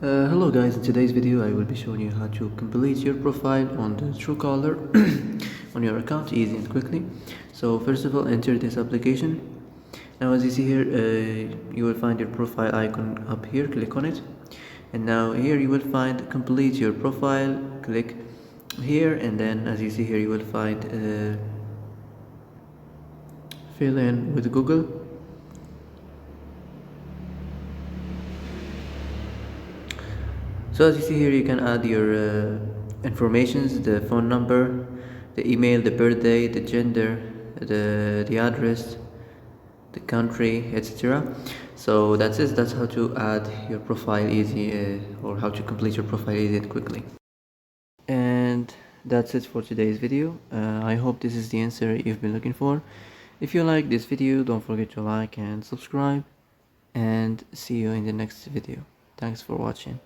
Hello guys, in today's video I will be showing you how to complete your profile on the Truecaller on your account easy and quickly. So first of all, enter this application. Now as you see here, you will find your profile icon up here, click on it. And now here you will find complete your profile, click here, and then as you see here you will find fill in with Google. So as you see here, you can add your informations, the phone number, the email, the birthday, the gender, the address, the country, etc. So that's it. That's how to add your profile easy, or how to complete your profile easy and quickly. And that's it for today's video. I hope this is the answer you've been looking for. If you like this video, don't forget to like and subscribe, and see you in the next video. Thanks for watching.